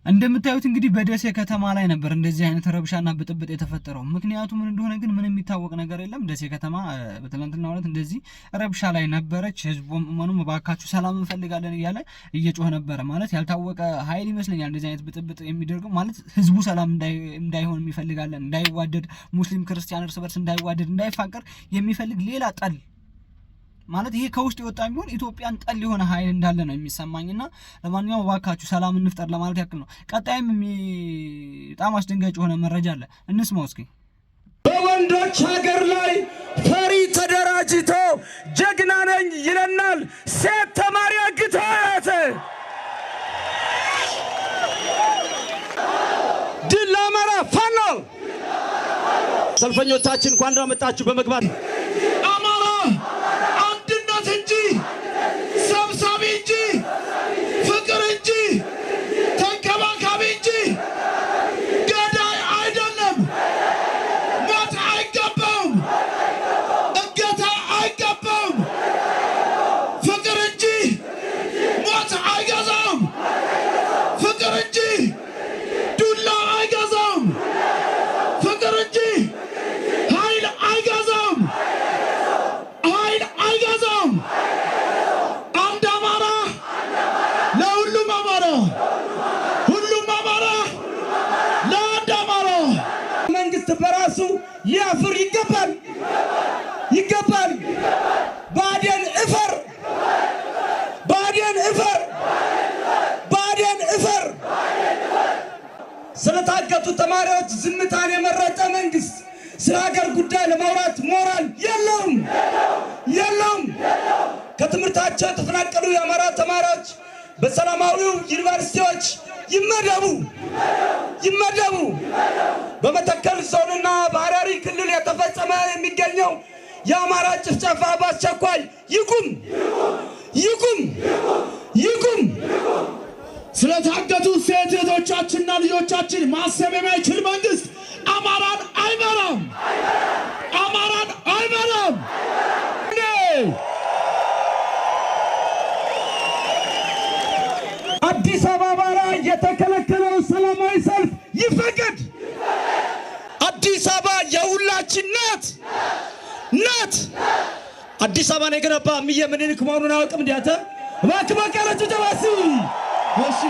እንደምታዩት እንግዲህ በደሴ ከተማ ላይ ነበር እንደዚህ አይነት ረብሻና ብጥብጥ የተፈጠረው። ምክንያቱ ምን እንደሆነ ግን ምንም የሚታወቅ ነገር የለም። ደሴ ከተማ በትናንትናው ዕለት እንደዚህ ረብሻ ላይ ነበረች። ህዝቡም ምንም ባካችሁ ሰላም እንፈልጋለን እያለ እየጮኸ ነበረ። ማለት ያልታወቀ ኃይል ይመስለኛል እንደዚህ አይነት ብጥብጥ የሚደርገው። ማለት ህዝቡ ሰላም እንዳይሆን የሚፈልጋለን፣ እንዳይዋደድ፣ ሙስሊም ክርስቲያን እርስ በርስ እንዳይዋደድ፣ እንዳይፋቀር የሚፈልግ ሌላ ጠል ማለት ይሄ ከውስጥ የወጣ ቢሆን ኢትዮጵያን ጠል የሆነ ኃይል እንዳለ ነው የሚሰማኝና ለማንኛውም ዋካችሁ ሰላም እንፍጠር ለማለት ያክል ነው። ቀጣይም በጣም አስደንጋጭ የሆነ መረጃ አለ፣ እንስማው እስኪ። በወንዶች ሀገር ላይ ፈሪ ተደራጅቶ ጀግና ነኝ ይለናል። ሴት ተማሪ አግታት ድል ለአማራ ፋኖ። ሰልፈኞቻችን እንኳን ደህና መጣችሁ በመግባት አማራ ሊያፍር ይገባል ይገባል። ብአዴን እፈር ብአዴን እፈር ብአዴን እፈር። ስለታገቱ ተማሪዎች ዝምታን የመረጠ መንግስት ስለ ሀገር ጉዳይ ለማውራት ሞራል የለውም። ከትምህርታቸው የተፈናቀሉ የአማራ ተማሪዎች በሰላማዊው ዩኒቨርሲቲዎች ይመደቡ። በመተከል ዞንና በሐረሪ ክልል የተፈጸመ የሚገኘው የአማራ ጭፍጨፋ በአስቸኳይ ይቁም። ስለታገቱ ሴት እህቶቻችንና ልጆቻችን ማሰብ የማይችል መንግስት አማራን አይመራም። አዲስ አበባ ላይ የተከለከለው ሰላማዊ ሰልፍ ይፈቀድ። አዲስ አበባ የሁላችን ናት። አዲስ አበባ ነው የገነባ እምዬ ምኒልክ መሆኑን አያውቅም። እንዲያተ ባክባካለች ተባሲ እሺ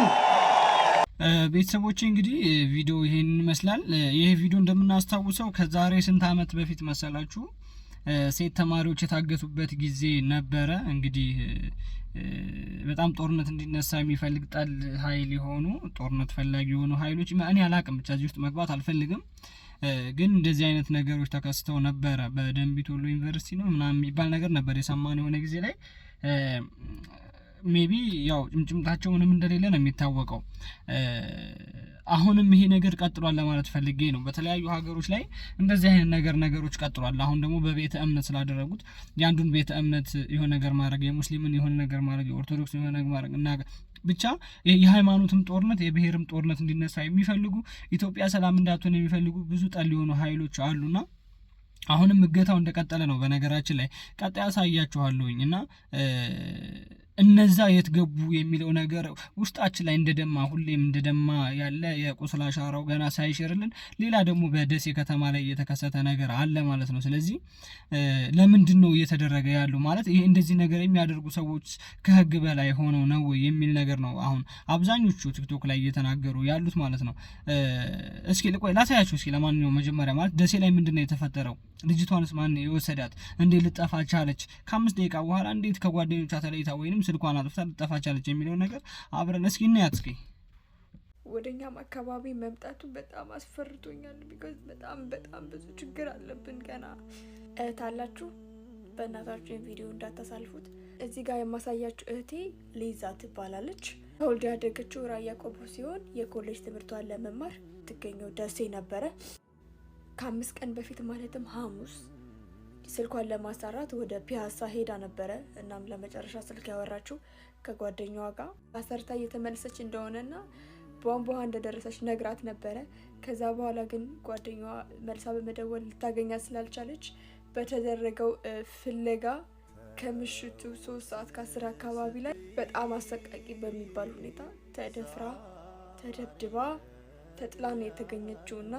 ቤተሰቦች እንግዲህ ቪዲዮ ይሄን ይመስላል። ይሄ ቪዲዮ እንደምናስታውሰው ከዛሬ ስንት ዓመት በፊት መሰላችሁ ሴት ተማሪዎች የታገቱበት ጊዜ ነበረ። እንግዲህ በጣም ጦርነት እንዲነሳ የሚፈልግ ጠል ኃይል የሆኑ ጦርነት ፈላጊ የሆኑ ኃይሎች እኔ አላቅም፣ ብቻ እዚህ ውስጥ መግባት አልፈልግም። ግን እንደዚህ አይነት ነገሮች ተከስተው ነበረ። በደንቢ ዶሎ ዩኒቨርሲቲ ነው ምናምን የሚባል ነገር ነበር የሰማነው የሆነ ጊዜ ላይ። ሜቢ ያው ጭምጭምታቸው ምንም እንደሌለ ነው የሚታወቀው። አሁንም ይሄ ነገር ቀጥሏል ለማለት ፈልጌ ነው። በተለያዩ ሀገሮች ላይ እንደዚህ አይነት ነገሮች ቀጥሏል። አሁን ደግሞ በቤተ እምነት ስላደረጉት የአንዱን ቤተ እምነት የሆነ ነገር ማድረግ፣ የሙስሊምን የሆነ ነገር ማድረግ፣ የኦርቶዶክስ የሆነ ነገር ማድረግ እና ብቻ የሃይማኖትም ጦርነት የብሔርም ጦርነት እንዲነሳ የሚፈልጉ ኢትዮጵያ ሰላም እንዳትሆን የሚፈልጉ ብዙ ጠል የሆኑ ኃይሎች አሉና አሁንም እገታው እንደቀጠለ ነው። በነገራችን ላይ ቀጣይ ያሳያችኋለሁኝ እና እነዛ የት ገቡ የሚለው ነገር ውስጣችን ላይ እንደደማ ሁሌም እንደደማ ያለ የቁስል አሻራው ገና ሳይሽርልን ሌላ ደግሞ በደሴ ከተማ ላይ የተከሰተ ነገር አለ ማለት ነው። ስለዚህ ለምንድን ነው እየተደረገ ያለው ማለት ይሄ እንደዚህ ነገር የሚያደርጉ ሰዎች ከህግ በላይ ሆነው ነው የሚል ነገር ነው አሁን አብዛኞቹ ቲክቶክ ላይ እየተናገሩ ያሉት ማለት ነው። እስኪ ልቆይ ላሳያችሁ። እስኪ ለማንኛውም መጀመሪያ ማለት ደሴ ላይ ምንድነው የተፈጠረው? ልጅቷንስ ማን የወሰዳት? እንዴት ልጠፋ ቻለች? ከ5 ደቂቃ በኋላ እንዴት ከጓደኞቿ ተለይታ ወይንም ስልኳን አጥፍታ ልጠፋ ቻለች የሚለው ነገር አብረን እስኪ እናያት። እስኪ ወደኛም አካባቢ መምጣቱ በጣም አስፈርቶኛል። ቢኮዝ በጣም ብዙ ችግር አለብን። ገና እህት አላችሁ፣ በእናታችሁ ቪዲዮ እንዳታሳልፉት። እዚህ ጋር የማሳያችሁ እህቴ ሊዛ ትባላለች። ተወልዳ ያደገችው ራያ ቆቦ ሲሆን የኮሌጅ ትምህርቷን ለመማር ትገኘው ደሴ ነበረ። ከ5 ቀን በፊት ማለትም ሐሙስ ስልኳን ለማሰራት ወደ ፒያሳ ሄዳ ነበረ። እናም ለመጨረሻ ስልክ ያወራችው ከጓደኛዋ ጋር አሰርታ እየተመለሰች እንደሆነና ቧንቧ እንደደረሰች ነግራት ነበረ። ከዛ በኋላ ግን ጓደኛዋ መልሳ በመደወል ልታገኛት ስላልቻለች በተደረገው ፍለጋ ከምሽቱ 3:10 አካባቢ ላይ በጣም አሰቃቂ በሚባል ሁኔታ ተደፍራ ተደብድባ ተጥላ ነው የተገኘችውና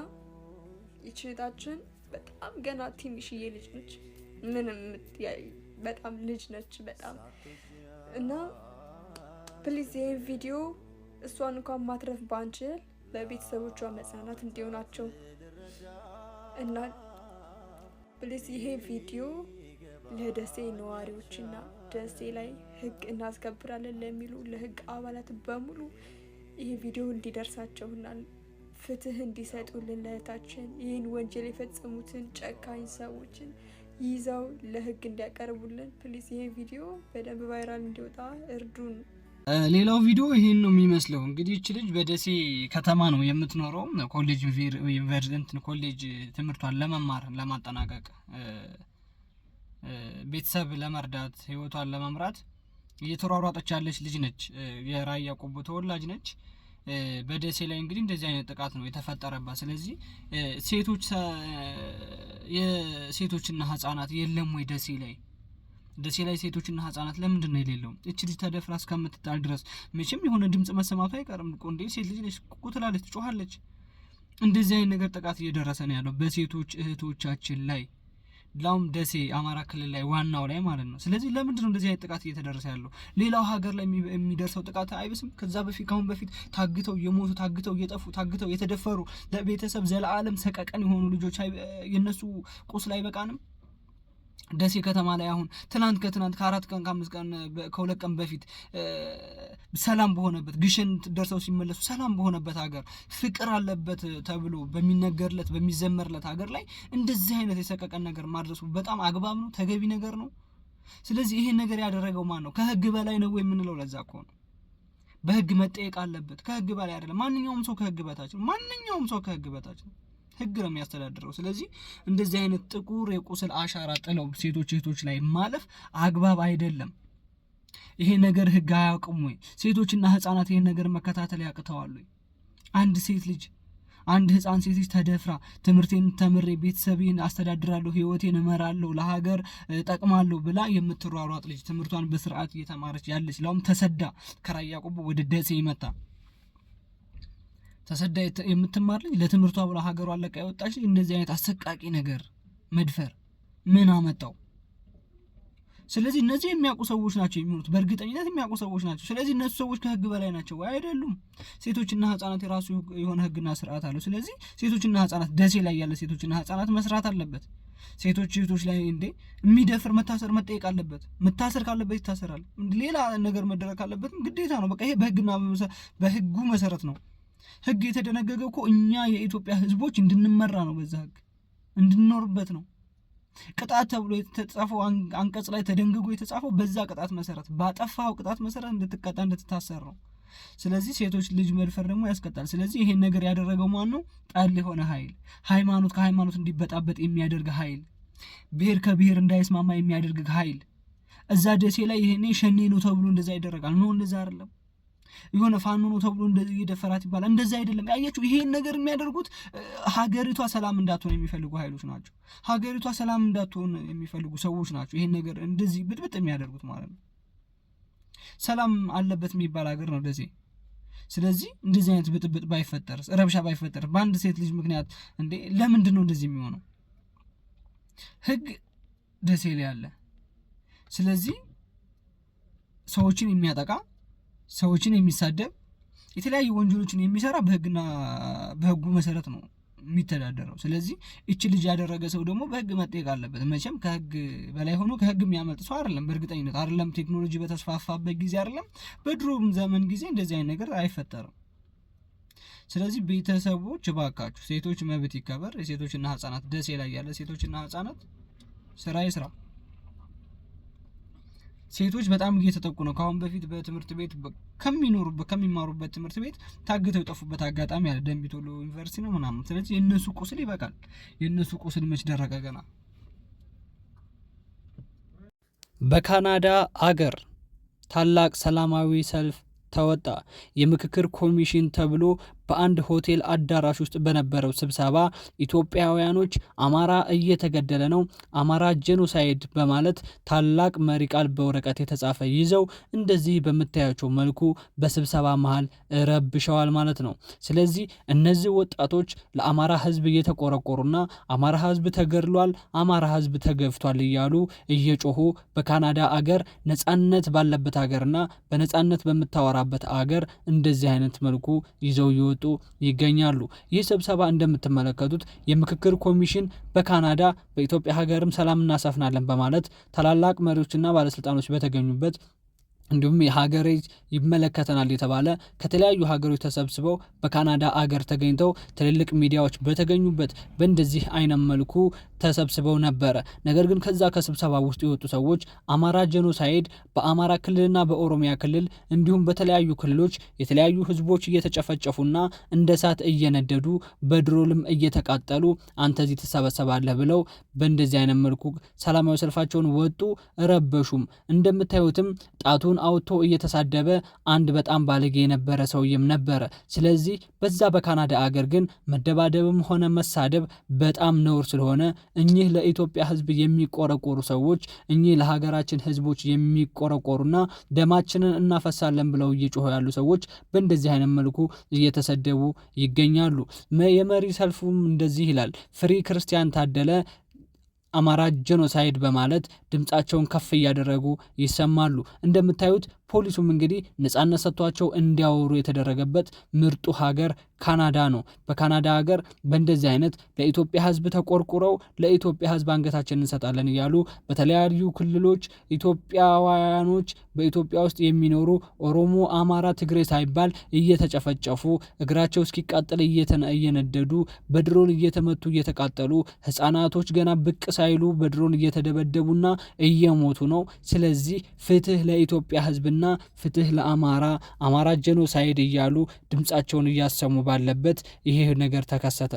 ይችላችን በጣም ገና ትንሽዬ ልጅ ነች። ምንም በጣም ልጅ ነች በጣም እና ፕሊዝ ይሄ ቪዲዮ እሷን እንኳን ማትረፍ ባንችል ለቤተሰቦቿ መጽናናት እንዲሆናቸው እና ፕሊዝ ይሄ ቪዲዮ ለደሴ ነዋሪዎችና ደሴ ላይ ህግ እናስከብራለን ለሚሉ ለህግ አባላት በሙሉ ይሄ ቪዲዮ እንዲደርሳቸውና ፍትህ እንዲሰጡልን ለእህታችን ይህን ወንጀል የፈጸሙትን ጨካኝ ሰዎችን ይዘው ለህግ እንዲያቀርቡልን ፕሊዝ ይሄ ቪዲዮ በደንብ ቫይራል እንዲወጣ እርዱን። ሌላው ቪዲዮ ይሄን ነው የሚመስለው። እንግዲህ እቺ ልጅ በደሴ ከተማ ነው የምትኖረው። ኮሌጅ ኮሌጅ ትምህርቷን ለመማር ለማጠናቀቅ ቤተሰብ ለመርዳት ህይወቷን ለመምራት እየተሯሯጠች ያለች ልጅ ነች። የራያ ቆቦ ተወላጅ ነች። በደሴ ላይ እንግዲህ እንደዚህ አይነት ጥቃት ነው የተፈጠረባት። ስለዚህ የሴቶችና ህጻናት የለም ወይ ደሴ ላይ ሴቶችና ህጻናት ለምንድን ነው የሌለው? እቺ ልጅ ተደፍራ እስከምትጣል ድረስ መቼም የሆነ ድምጽ መሰማቱ አይቀርም እኮ እንዴ! ሴት ልጅ ነች እኮ ትላለች፣ ትጮሃለች። እንደዚህ አይነት ነገር ጥቃት እየደረሰ ነው ያለው በሴቶች እህቶቻችን ላይ ላውም ደሴ አማራ ክልል ላይ ዋናው ላይ ማለት ነው። ስለዚህ ለምንድን ነው እንደዚህ አይነት ጥቃት እየተደረሰ ያለው? ሌላው ሀገር ላይ የሚደርሰው ጥቃት አይብስም? ካሁን በፊት ታግተው የሞቱ ታግተው የጠፉ ታግተው የተደፈሩ ለቤተሰብ ዘለዓለም ሰቀቀን የሆኑ ልጆች የነሱ ቁስል አይበቃንም? ደሴ ከተማ ላይ አሁን ትናንት ከ4 ቀን ከ5 ቀን ከ2 ቀን በፊት ሰላም በሆነበት ግሸን ደርሰው ሲመለሱ ሰላም በሆነበት ሀገር ፍቅር አለበት ተብሎ በሚነገርለት በሚዘመርለት ሀገር ላይ እንደዚህ አይነት የሰቀቀን ነገር ማድረሱ በጣም አግባብ ነው? ተገቢ ነገር ነው? ስለዚህ ይሄን ነገር ያደረገው ማን ነው? ከህግ በላይ ነው የምንለው ለዛ እኮ ነው። በህግ መጠየቅ አለበት። ከህግ በላይ አይደለም። ማንኛውም ሰው ከህግ በታች ነው። ህግ ነው የሚያስተዳድረው። ስለዚህ እንደዚህ አይነት ጥቁር የቁስል አሻራ ጥለው ሴቶች እህቶች ላይ ማለፍ አግባብ አይደለም። ይሄ ነገር ህግ አያውቅም ወይ? ሴቶችና ህፃናት ይሄን ነገር መከታተል ያቅተዋል ወይ? አንድ ህፃን ሴት ልጅ ተደፍራ ትምህርቴን ተምሬ ቤተሰቤን አስተዳድራለሁ፣ ህይወቴን እመራለሁ፣ ለሀገር ጠቅማለሁ ብላ የምትሯሯጥ ልጅ ትምህርቷን በስርዓት እየተማረች ያለች ላውም ተሰዳ ከራያ ቆቦ ወደ ደሴ ይመጣ ተሰዳ የምትማር ልጅ ለትምህርቷ ብላ ሀገሯ አለቃ የወጣች ልጅ እንደዚህ አይነት አሰቃቂ ነገር መድፈር ምን አመጣው? ስለዚህ እነዚህ የሚያውቁ ሰዎች ናቸው የሚሆኑት፣ በእርግጠኝነት የሚያውቁ ሰዎች ናቸው። ስለዚህ እነሱ ሰዎች ከህግ በላይ ናቸው ወይ? አይደሉም። ሴቶችና ህፃናት የራሱ የሆነ ህግና ስርዓት አለው። ስለዚህ ሴቶችና ህፃናት ደሴ ላይ ያለ ሴቶችና ህፃናት መስራት አለበት። ሴቶች ላይ እንዴ የሚደፍር መጠየቅ አለበት። መታሰር ካለበት ይታሰራል። ሌላ ነገር መደረግ ካለበትም ግዴታ ነው። በቃ ይሄ በህጉ መሰረት ነው። ህግ የተደነገገው እኮ እኛ የኢትዮጵያ ህዝቦች እንድንመራ ነው። በዛ ህግ እንድንኖርበት ነው። ቅጣት ተብሎ የተጻፈው አንቀጽ ላይ ተደንግጎ የተጻፈው በዛ ቅጣት መሰረት ባጠፋው ቅጣት መሰረት እንድትቀጣ እንድትታሰር ነው። ስለዚህ ሴቶች ልጅ መድፈር ደግሞ ያስቀጣል። ስለዚህ ይሄን ነገር ያደረገው ማን ነው? ጣል የሆነ ኃይል፣ ሃይማኖት ከሃይማኖት እንዲበጣበጥ የሚያደርግ ኃይል፣ ብሔር ከብሔር እንዳይስማማ የሚያደርግ ኃይል። እዛ ደሴ ላይ ይሄኔ ሸኔ ነው ተብሎ እንደዛ ይደረጋል ነው? እንደዛ አይደለም። የሆነ ፋኖ ነው ተብሎ እንደዚህ እየደፈራት ይባላል። እንደዛ አይደለም። ያያችሁ ይሄን ነገር የሚያደርጉት ሀገሪቷ ሰላም እንዳትሆን የሚፈልጉ ኃይሎች ናቸው። ሀገሪቷ ሰላም እንዳትሆን የሚፈልጉ ሰዎች ናቸው ይሄን ነገር እንደዚህ ብጥብጥ የሚያደርጉት ማለት ነው። ሰላም አለበት የሚባል ሀገር ነው ደሴ። ስለዚህ እንደዚህ አይነት ብጥብጥ ባይፈጠር፣ ረብሻ ባይፈጠር በአንድ ሴት ልጅ ምክንያት እንዴ ለምንድን ነው እንደዚህ የሚሆነው? ህግ ደሴ ላይ አለ። ስለዚህ ሰዎችን የሚያጠቃ ሰዎችን የሚሳደብ የተለያዩ ወንጀሎችን የሚሰራ በህጉ መሰረት ነው የሚተዳደረው። ስለዚህ እቺ ልጅ ያደረገ ሰው ደግሞ በህግ መጠየቅ አለበት። መቼም ከህግ በላይ ሆኖ ከህግ የሚያመልጥ ሰው አይደለም። በእርግጠኝነት አይደለም ቴክኖሎጂ በተስፋፋበት ጊዜ አይደለም በድሮም ዘመን ጊዜ እንደዚህ አይነት ነገር አይፈጠርም። ስለዚህ ቤተሰቦች እባካችሁ ሴቶች መብት ይከበር። የሴቶችና ህፃናት ደሴ ላይ ያለ ሴቶችና ህፃናት ስራ ይስራ። ሴቶች በጣም እየተጠቁ ነው። ካሁን በፊት በትምህርት ቤት ከሚማሩበት ትምህርት ቤት ታግተው የጠፉበት አጋጣሚ አለ። ደምቢዶሎ ዩኒቨርሲቲ ነው ምናምን። ስለዚህ የእነሱ ቁስል ይበቃል። የእነሱ ቁስል መች ደረቀ ገና። በካናዳ አገር ታላቅ ሰላማዊ ሰልፍ ተወጣ። የምክክር ኮሚሽን ተብሎ በአንድ ሆቴል አዳራሽ ውስጥ በነበረው ስብሰባ ኢትዮጵያውያኖች አማራ እየተገደለ ነው፣ አማራ ጄኖሳይድ በማለት ታላቅ መሪ ቃል በወረቀት የተጻፈ ይዘው እንደዚህ በምታያቸው መልኩ በስብሰባ መሃል ረብሸዋል ማለት ነው። ስለዚህ እነዚህ ወጣቶች ለአማራ ህዝብ እየተቆረቆሩና አማራ ህዝብ ተገድሏል፣ አማራ ህዝብ ተገፍቷል እያሉ እየጮሁ በካናዳ አገር ነጻነት ባለበት አገርና በነጻነት በምታወራበት አገር እንደዚህ አይነት መልኩ ይዘው ይገኛሉ። ይህ ስብሰባ እንደምትመለከቱት የምክክር ኮሚሽን በካናዳ በኢትዮጵያ ሀገርም ሰላም እናሰፍናለን በማለት ታላላቅ መሪዎችና ባለስልጣኖች በተገኙበት እንዲሁም የሀገሬ ይመለከተናል የተባለ ከተለያዩ ሀገሮች ተሰብስበው በካናዳ አገር ተገኝተው ትልልቅ ሚዲያዎች በተገኙበት በእንደዚህ አይነት መልኩ ተሰብስበው ነበረ። ነገር ግን ከዛ ከስብሰባ ውስጥ የወጡ ሰዎች አማራ ጄኖሳይድ በአማራ ክልልና በኦሮሚያ ክልል እንዲሁም በተለያዩ ክልሎች የተለያዩ ህዝቦች እየተጨፈጨፉና እንደ እሳት እየነደዱ በድሮልም እየተቃጠሉ አንተ እዚህ ትሰበሰባለህ ብለው በእንደዚህ አይነት መልኩ ሰላማዊ ሰልፋቸውን ወጡ፣ ረበሹም። እንደምታዩትም ጣቱን አውጥቶ እየተሳደበ አንድ በጣም ባለጌ የነበረ ሰውዬም ነበረ። ስለዚህ በዛ በካናዳ አገር ግን መደባደብም ሆነ መሳደብ በጣም ነውር ስለሆነ እኚህ ለኢትዮጵያ ህዝብ የሚቆረቆሩ ሰዎች እኚህ ለሀገራችን ህዝቦች የሚቆረቆሩና ደማችንን እናፈሳለን ብለው እየጮሁ ያሉ ሰዎች በእንደዚህ አይነት መልኩ እየተሰደቡ ይገኛሉ። የመሪ ሰልፉም እንደዚህ ይላል። ፍሪ ክርስቲያን ታደለ አማራ ጄኖሳይድ በማለት ድምጻቸውን ከፍ ያደረጉ ይሰማሉ። እንደምታዩት ፖሊሱም እንግዲህ ነጻነት ሰጥቷቸው እንዲያወሩ የተደረገበት ምርጡ ሀገር ካናዳ ነው። በካናዳ ሀገር በእንደዚህ አይነት ለኢትዮጵያ ሕዝብ ተቆርቁረው ለኢትዮጵያ ሕዝብ አንገታችንን እንሰጣለን እያሉ በተለያዩ ክልሎች ኢትዮጵያውያኖች በኢትዮጵያ ውስጥ የሚኖሩ ኦሮሞ፣ አማራ፣ ትግሬ ሳይባል እየተጨፈጨፉ እግራቸው እስኪቃጠል እየነደዱ በድሮን እየተመቱ እየተቃጠሉ ህፃናቶች ገና ብቅ ሳይሉ በድሮን እየተደበደቡና እየሞቱ ነው። ስለዚህ ፍትህ ለኢትዮጵያ ሕዝብና ፍትህ ለአማራ አማራ ጄኖሳይድ እያሉ ድምጻቸውን እያሰሙ ባለበት ይሄ ነገር ተከሰተ።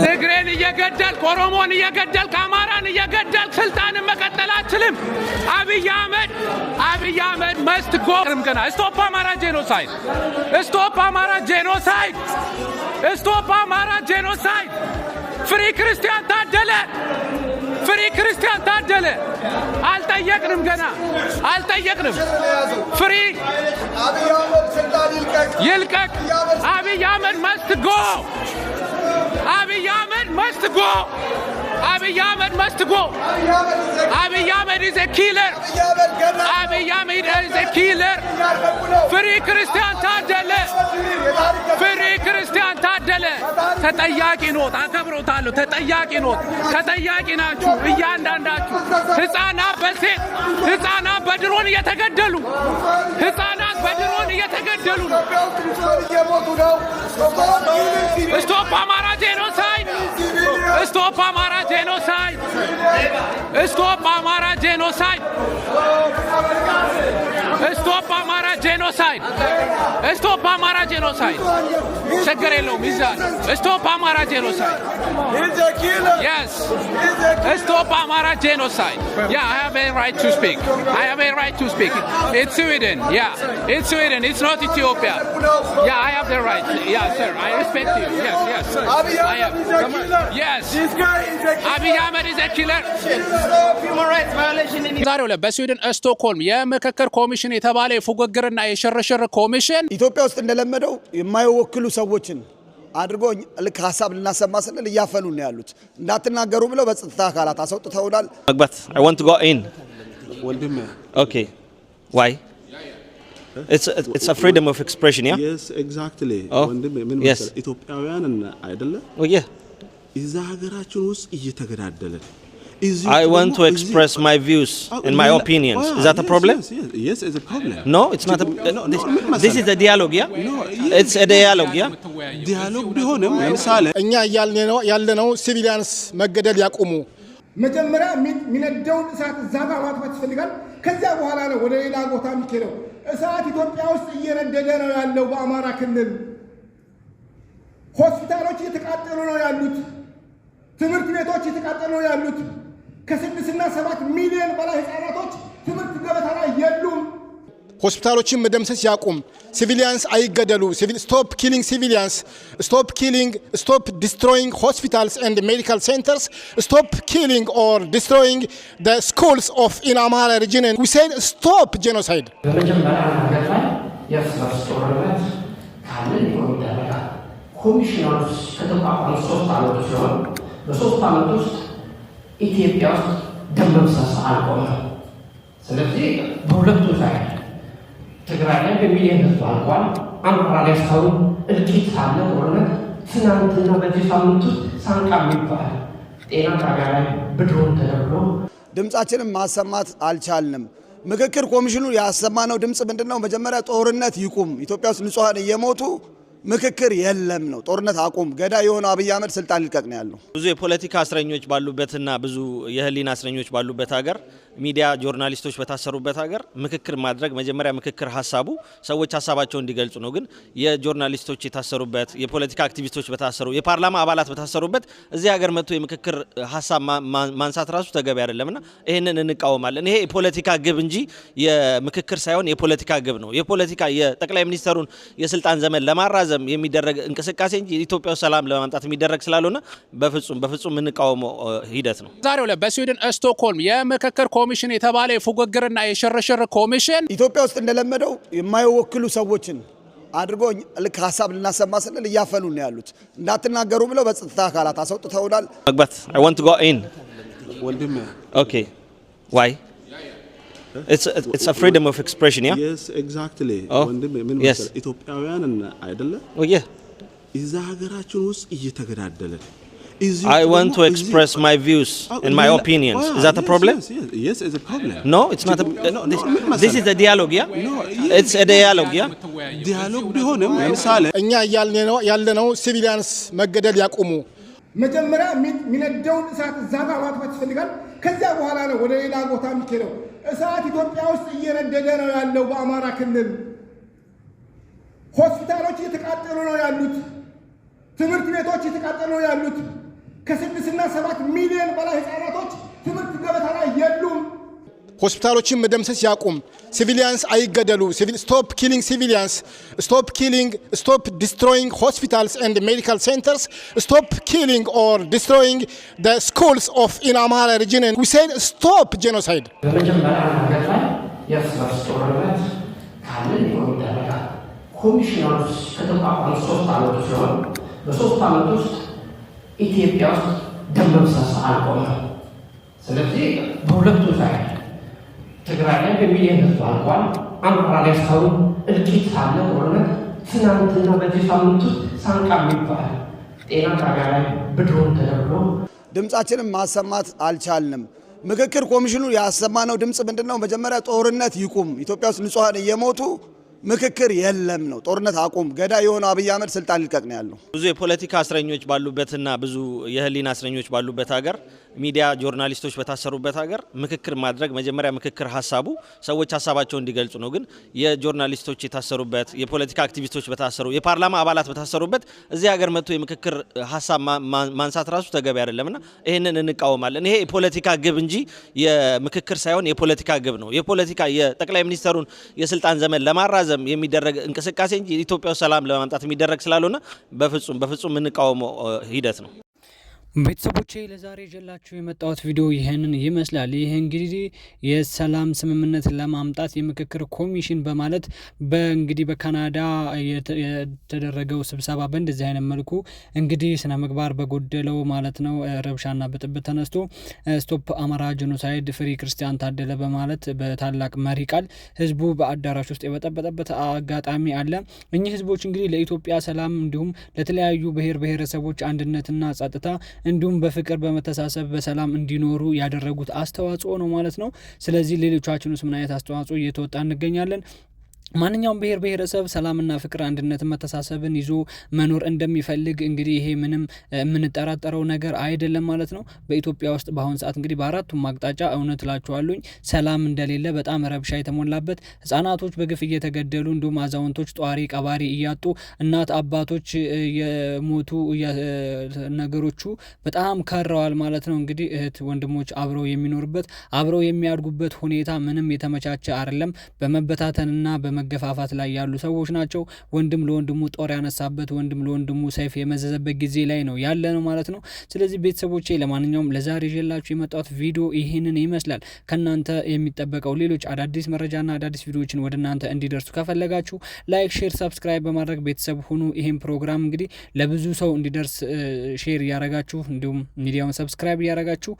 ትግሬን እየገደልክ ኦሮሞን እየገደልክ አማራን እየገደልክ ስልጣንን መቀጠል አትችልም። አብይ አህመድ መስት ጎ ገና ስቶፕ አማራ ጄኖሳይድ ስቶፕ አማራ ጄኖሳይድ ስቶፕ አማራ ጄኖሳይድ ፍሪ ክርስቲያን ታደለ አልጠየቅንም፣ ገና አልጠየቅንም። ፍሪ ይልቀቅ። አብይ አህመድ መስት ጎ Abiy Ahmed must go. Abiy Ahmed must go. Abiy Ahmed is a killer. Abiy Ahmed is a killer. Free Christian Tadele. Free Christian Tadele. ተጠያቂ ኖት፣ አከብሮታለሁ። ተጠያቂ ኖት፣ ተጠያቂ ናችሁ እያንዳንዳችሁ። ህፃናት በድሮን እየተገደሉ ነው። ስቶፕ አማራ ጄኖሳይድ! ስቶፕ አማራ ጄኖሳይድ! ስቶፕ አማራ ጄኖሳይድ! ስቶፕ አማራ ጄኖሳይድ! ስቶፕ አማራ ጄኖሳይድ! ችግር የለውም ይዛል። ስቶፕ አማራ ጄኖሳይድ! Yes. Stop Amara genocide. Yeah, I have a right to speak. It's Sweden. Yeah, it's Sweden. It's not Ethiopia. Yeah, I have the right. Yeah, sir. I respect you. Yes. I have. Yes. This guy is a killer. Abiy Ahmed is a killer. Stop human rights violation in ዛሬው ላይ በስዊድን ስቶክሆልም የምክክር ኮሚሽን የተባለ የፉግግርና የሽርሽር ኮሚሽን ኢትዮጵያ ውስጥ እንደለመደው የማይወክሉ ሰዎችን አድርጎ ልክ ሐሳብ ልናሰማ ስንል እያፈኑ ነው ያሉት። እንዳትናገሩ ብለው በጸጥታ አካላት አስወጥተውናል። መግባት I want to go in. Okay. Why? It's a freedom of expression, yeah? Yes, exactly. ወንድሜ ምን መሰለህ ኢትዮጵያውያን አይደለ? Oh yeah. እዛ ሀገራችን ውስጥ እየተገዳደለን I want to express my views and my opinions. Is that a problem? Yes, it's a problem. No, it's not. This is a dialogue, yeah? No, it's a dialogue, yeah? Dialogue ቢሆንም ለምሳሌ እኛ ያለነው ሲቪሊያንስ መገደል ያቆሙ መጀመሪያ ሚነደውን እሳት እዛ ጋር ማጥፋት ይፈልጋል። ከዚያ በኋላ ነው ወደ ሌላ ቦታ የሚኬደው። እሳት ኢትዮጵያ ውስጥ እየነደደ ነው ያለው። በአማራ ክልል ሆስፒታሎች እየተቃጠሉ ነው ያሉት። ትምህርት ቤቶች እየተቃጠሉ ነው ያሉት። ከ6 እና 7 ሚሊዮን በላይ ህፃናቶች ትምህርት ገበታ ላይ የሉም። ሆስፒታሎችን መደምሰስ ያቁም። ሲቪሊያንስ አይገደሉ። ስቶፕ ኪሊንግ ሲቪሊያንስ። ስቶፕ ዲስትሮይንግ hospitals and medical centers. Stop killing or destroying the schools of in Amhara region. And we said stop genocide. በመጀመሪያ ነገር ላይ የእርስ በርስ ጦርነት ካለን ይቆይታል። ኮሚሽነሮች ከተቋቋሙ 3 ዓመት ሲሆን በ3 ዓመት ውስጥ ኢትዮጵያ ውስጥ ደም መፍሰስ አልቆመም። ስለዚህ በሁለቱ ሳይድ ትግራይ ላይ በሚሊዮን ህዝብ አልቋል። አማራ ላይ እስካሁን እልቂት አለ። ጦርነት ትናንትና በዚህ ሳምንት ውስጥ ሳንቃ የሚባል ጤና ጣቢያ ላይ በድሮን ተደብሎ ድምጻችንን ማሰማት አልቻልንም። ምክክር ኮሚሽኑ ያሰማነው ድምጽ ምንድነው? መጀመሪያ ጦርነት ይቁም፣ ኢትዮጵያ ውስጥ ንጹሃን እየሞቱ ምክክር የለም ነው። ጦርነት አቁም፣ ገዳይ የሆነው አብይ አህመድ ስልጣን ልቀቅ ነው ያለው። ብዙ የፖለቲካ እስረኞች ባሉበትና ብዙ የህሊና እስረኞች ባሉበት ሀገር ሚዲያ ጆርናሊስቶች በታሰሩበት ሀገር ምክክር ማድረግ መጀመሪያ ምክክር ሀሳቡ ሰዎች ሀሳባቸውን እንዲገልጹ ነው። ግን የጆርናሊስቶች የታሰሩበት የፖለቲካ አክቲቪስቶች በታሰሩ የፓርላማ አባላት በታሰሩበት እዚህ ሀገር መጥቶ የምክክር ሀሳብ ማንሳት ራሱ ተገቢ አይደለምና ይሄንን እንቃወማለን። ይሄ የፖለቲካ ግብ እንጂ የምክክር ሳይሆን የፖለቲካ ግብ ነው። የፖለቲካ የጠቅላይ ሚኒስትሩን የስልጣን ዘመን ለማራዘም የሚደረግ እንቅስቃሴ እንጂ ኢትዮጵያ ውስጥ ሰላም ለማምጣት የሚደረግ ስላልሆነ በፍጹም የምንቃወመው ሂደት ነው። ዛሬው ላይ በስዊድን ስቶክሆልም የምክክር ኮሚሽን የተባለ የፉግግርና የሽርሽር ኮሚሽን ኢትዮጵያ ውስጥ እንደለመደው የማይወክሉ ሰዎችን አድርጎ ልክ ሀሳብ ልናሰማ ስንል እያፈኑ ነው ያሉት። እንዳትናገሩ ብለው በጸጥታ አካላት አስወጥተውናል። መግባት I want to go in. ወንድም Okay. Why? It's a freedom of expression, yeah? Yes, exactly. ወንድም ምን መሰለህ ኢትዮጵያውያን አይደለ? Oh yeah. እዛ ሀገራችን ውስጥ እየተገዳደለን I want to express my views and my opinions. Is that a problem? Yes, it's a problem. No, it's not. This is a dialogue, yeah? No, it's a dialogue, yeah? Dialogue ቢሆንም ለምሳሌ እኛ ያለነው ሲቪሊያንስ መገደል ያቆሙ መጀመሪያ የሚነደውን እሳት እዛ ጋር ማጥፋት ይፈልጋል። ከዚያ በኋላ ነው ወደ ሌላ ቦታ የሚኬደው። እሳት ኢትዮጵያ ውስጥ እየነደደ ነው ያለው። በአማራ ክልል ሆስፒታሎች እየተቃጠሉ ነው ያሉት። ትምህርት ቤቶች እየተቃጠሉ ነው ያሉት። ከ6 እና 7 ሚሊዮን በላይ ህፃናቶች ትምህርት ገበታ ላይ የሉም። ሆስፒታሎችን መደምሰስ ያቁም። ሲቪሊያንስ አይገደሉ። ስቶፕ ኪሊንግ ሲቪሊያንስ። ስቶፕ ኪሊንግ፣ ስቶፕ ዲስትሮይንግ ሆስፒታልስ ኤንድ ሜዲካል ሴንተርስ። ስቶፕ ኪሊንግ ኦር ዲስትሮይንግ ዘ ስኩልስ ኦፍ ኢን አማራ ሪጅን። ዊ ሴድ ስቶፕ ጄኖሳይድ። በመጀመሪያ ነገር ላይ የእርስ በርስ ጦርነት ካለን ይደረጋል። ኮሚሽነሮች ከተቋቋሙ 3 ዓመት ሲሆን በ3 ዓመት ውስጥ ኢትዮጵያ ውስጥ ደም መፍሰስ አልቆመም። ስለዚህ በሁለቱ ሳይድ ትግራይ ላይ በሚሊዮን ህዝብ አልቋል። አማራ ላይ እስካሁን እልቂት አለ፣ ጦርነት። ትናንትና በዚህ ሳምንት ውስጥ ሳንቃ የሚባል ጤና ጣቢያ ላይ በድሮን ተደርጎ ድምጻችንን ማሰማት አልቻልንም። ምክክር ኮሚሽኑ ያሰማነው ድምጽ ምንድነው? መጀመሪያ ጦርነት ይቁም፣ ኢትዮጵያ ውስጥ ንጹሃን እየሞቱ ምክክር የለም ነው። ጦርነት አቁም፣ ገዳይ የሆነው አብይ አህመድ ስልጣን ልቀቅ ነው ያለው። ብዙ የፖለቲካ እስረኞች ባሉበትና ብዙ የህሊና እስረኞች ባሉበት ሀገር ሚዲያ ጆርናሊስቶች በታሰሩበት ሀገር ምክክር ማድረግ መጀመሪያ ምክክር ሀሳቡ ሰዎች ሀሳባቸውን እንዲገልጹ ነው። ግን የጆርናሊስቶች የታሰሩበት የፖለቲካ አክቲቪስቶች በታሰሩ የፓርላማ አባላት በታሰሩበት እዚህ ሀገር መጥቶ የምክክር ሀሳብ ማንሳት ራሱ ተገቢ አይደለምና ይሄንን እንቃወማለን። ይሄ የፖለቲካ ግብ እንጂ የምክክር ሳይሆን የፖለቲካ ግብ ነው። የፖለቲካ የጠቅላይ ሚኒስትሩን የስልጣን ዘመን ለማራዘም የሚደረግ እንቅስቃሴ እንጂ ኢትዮጵያ ውስጥ ሰላም ለማምጣት የሚደረግ ስላልሆነ በፍጹም የምንቃወመው ሂደት ነው። ቤተሰቦቼ ለዛሬ ይዤላችሁ የመጣሁት ቪዲዮ ይህንን ይመስላል። ይህ እንግዲህ የሰላም ስምምነት ለማምጣት የምክክር ኮሚሽን በማለት በእንግዲህ በካናዳ የተደረገው ስብሰባ በእንደዚህ አይነት መልኩ እንግዲህ ስነ ምግባር በጎደለው ማለት ነው ረብሻና ብጥብጥ ተነስቶ ስቶፕ አማራ ጄኖሳይድ ፍሪ ክርስቲያን ታደለ በማለት በታላቅ መሪ ቃል ህዝቡ በአዳራሽ ውስጥ የበጠበጠበት አጋጣሚ አለ። እኚህ ህዝቦች እንግዲህ ለኢትዮጵያ ሰላም እንዲሁም ለተለያዩ ብሔር ብሔረሰቦች አንድነትና ጸጥታ እንዲሁም በፍቅር በመተሳሰብ በሰላም እንዲኖሩ ያደረጉት አስተዋጽኦ ነው ማለት ነው። ስለዚህ ሌሎቻችንስ ምን አይነት አስተዋጽኦ እየተወጣ እንገኛለን? ማንኛውም ብሔር ብሔረሰብ ሰላምና ፍቅር አንድነትን መተሳሰብን ይዞ መኖር እንደሚፈልግ እንግዲህ ይሄ ምንም የምንጠራጠረው ነገር አይደለም ማለት ነው። በኢትዮጵያ ውስጥ በአሁን ሰዓት እንግዲህ በአራቱም አቅጣጫ እውነት እላችኋለሁኝ ሰላም እንደሌለ በጣም ረብሻ የተሞላበት ህጻናቶች በግፍ እየተገደሉ እንዲሁም አዛውንቶች ጧሪ ቀባሪ እያጡ እናት አባቶች የሞቱ ነገሮቹ በጣም ከረዋል ማለት ነው። እንግዲህ እህት ወንድሞች አብረው የሚኖሩበት አብረው የሚያድጉበት ሁኔታ ምንም የተመቻቸ አይደለም። በመበታተንና መገፋፋት ላይ ያሉ ሰዎች ናቸው። ወንድም ለወንድሙ ጦር ያነሳበት ወንድም ለወንድሙ ሰይፍ የመዘዘበት ጊዜ ላይ ነው ያለ ነው ማለት ነው። ስለዚህ ቤተሰቦቼ ለማንኛውም ለዛሬ ይዤላችሁ የመጣሁት ቪዲዮ ይህንን ይመስላል። ከናንተ የሚጠበቀው ሌሎች አዳዲስ መረጃና አዳዲስ ቪዲዮዎችን ወደ እናንተ እንዲደርሱ ከፈለጋችሁ ላይክ፣ ሼር፣ ሰብስክራይብ በማድረግ ቤተሰብ ሁኑ። ይሄን ፕሮግራም እንግዲህ ለብዙ ሰው እንዲደርስ ሼር እያረጋችሁ እንዲሁም ሚዲያውን ሰብስክራይብ እያረጋችሁ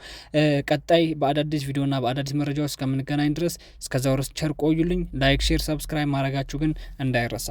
ቀጣይ በአዳዲስ ቪዲዮና በአዳዲስ መረጃዎች እስከምንገናኝ ድረስ እስከዛው ድረስ ቸር ቆዩልኝ። ላይክ፣ ሼር፣ ሰብስክራይብ ማድረጋችሁ ግን እንዳይረሳ።